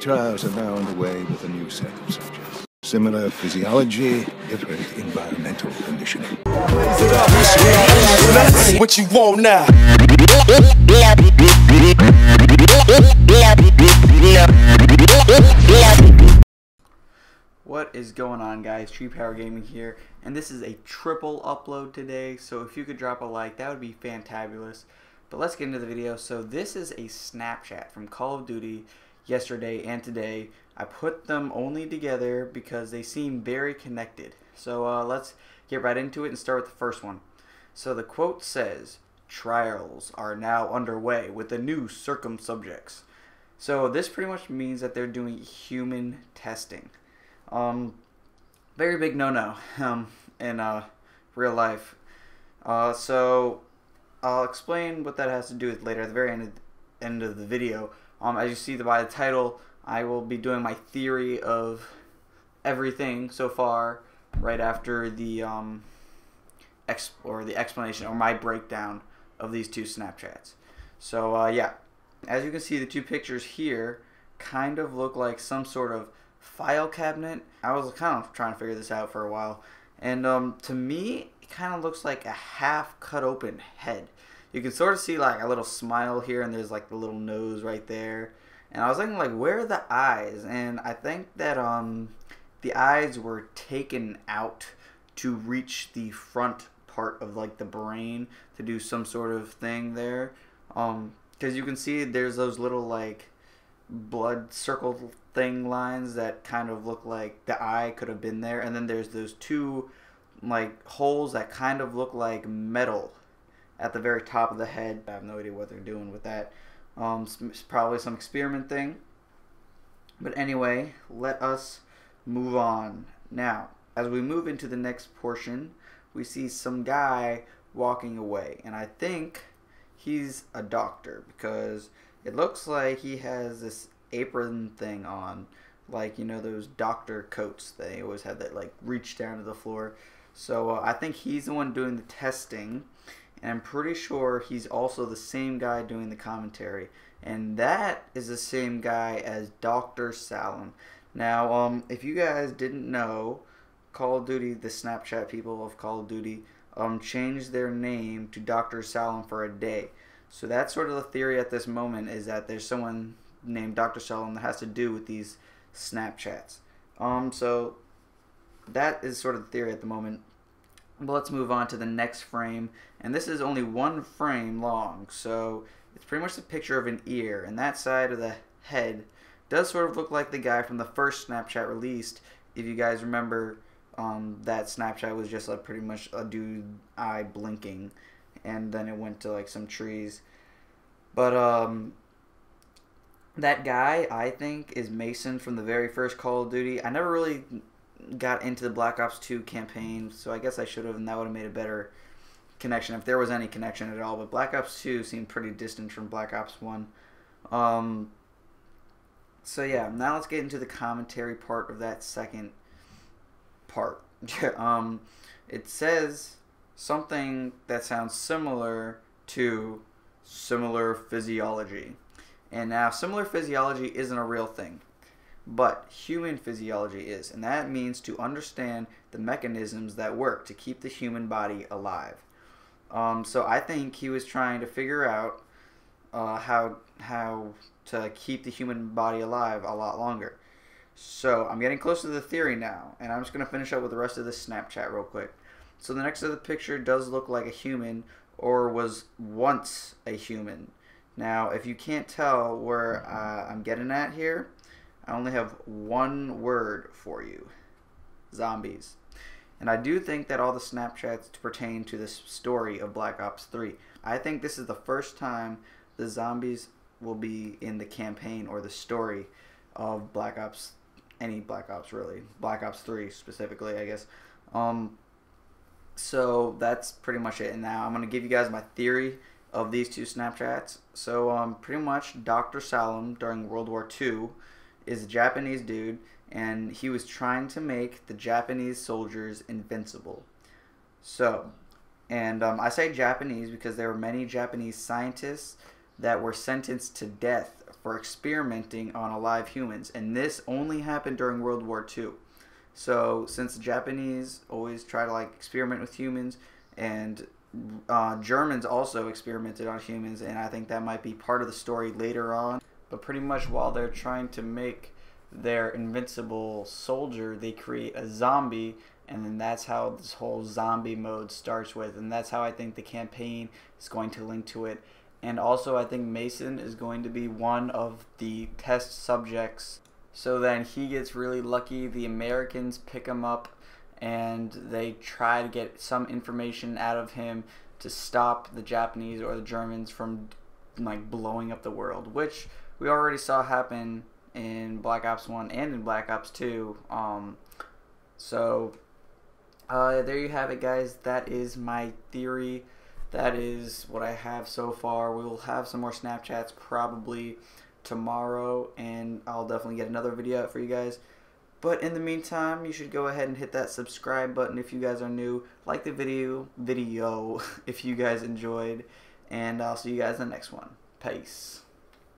Trials are now underway with a new set of subjects. Similar physiology, different environmental conditioning. What you want now? What is going on, guys? Tree Power Gaming here, and this is a triple upload today, so if you could drop a like, that would be fantabulous. But let's get into the video. So this is a Snapchat from Call of Duty yesterday and today. I put them only together because they seem very connected. So let's get right into it and start with the first one. So the quote says, "Trials are now underway with the new circumsubjects." So this pretty much means that they're doing human testing. Very big no-no in real life. So I'll explain what that has to do with later at the very end of the video. As you see by the title, I will be doing my theory of everything so far right after the explanation or my breakdown of these two Snapchats. So yeah, as you can see, the two pictures here kind of look like some sort of file cabinet. I was kind of trying to figure this out for a while, and to me it kind of looks like a half cut open head. You can sort of see like a little smile here, and there's like the little nose right there, and I was thinking, like, where are the eyes? And I think that the eyes were taken out to reach the front part of like the brain to do some sort of thing there, because you can see there's those little like blood circle thing lines that kind of look like the eye could have been there, and then there's those two like holes that kind of look like metal at the very top of the head. I have no idea what they're doing with that. It's probably some experiment thing, but anyway, let us move on. Now as we move into the next portion, we see some guy walking away, and I think he's a doctor because it looks like he has this apron thing on, like, you know, those doctor coats they always have that like reach down to the floor. So I think he's the one doing the testing, and I'm pretty sure he's also the same guy doing the commentary, and that is the same guy as Dr. Salem. Now if you guys didn't know, Call of Duty, the Snapchat people of Call of Duty, changed their name to Dr. Salem for a day. So that's sort of the theory at this moment, is that there's someone named Dr. Salem that has to do with these Snapchats. So that is sort of the theory at the moment. But let's move on to the next frame, and this is only one frame long, so it's pretty much a picture of an ear, and that side of the head does sort of look like the guy from the first Snapchat released. If you guys remember, that Snapchat was just like pretty much a dude eye blinking, and then it went to like some trees. But that guy, I think, is Mason from the very first Call of Duty. I never really got into the Black Ops 2 campaign, so I guess I should have, and that would have made a better connection if there was any connection at all. But Black Ops 2 seemed pretty distant from Black Ops 1. So yeah, now let's get into the commentary part of that second part. It says something that sounds similar to similar physiology. And now similar physiology isn't a real thing, but human physiology is, and that means to understand the mechanisms that work to keep the human body alive. So I think he was trying to figure out how to keep the human body alive a lot longer. So I'm getting close to the theory now, and I'm just going to finish up with the rest of this Snapchat real quick. So the next of the picture does look like a human, or was once a human. Now if you can't tell where I'm getting at here, I only have one word for you: zombies. And I do think that all the Snapchats pertain to this story of Black Ops 3. I think this is the first time the zombies will be in the campaign or the story of Black Ops, any Black Ops really, Black Ops 3 specifically, I guess. So that's pretty much it. And now I'm going to give you guys my theory of these two Snapchats. So pretty much Dr. Salem during World War II is a Japanese dude, and he was trying to make the Japanese soldiers invincible. So, and I say Japanese because there were many Japanese scientists that were sentenced to death for experimenting on alive humans, and this only happened during World War II. So since the Japanese always try to like experiment with humans, and Germans also experimented on humans, and I think that might be part of the story later on. But pretty much while they're trying to make their invincible soldier, they create a zombie, and then that's how this whole zombie mode starts with, and that's how I think the campaign is going to link to it. And also I think Mason is going to be one of the test subjects. So then he gets really lucky, the Americans pick him up, and they try to get some information out of him to stop the Japanese or the Germans from like blowing up the world, which we already saw happen in Black Ops 1 and in Black Ops 2. There you have it, guys. That is my theory. That is what I have so far. We will have some more Snapchats probably tomorrow, and I'll definitely get another video out for you guys. But in the meantime, you should go ahead and hit that subscribe button if you guys are new. Like the video if you guys enjoyed, and I'll see you guys in the next one. Peace.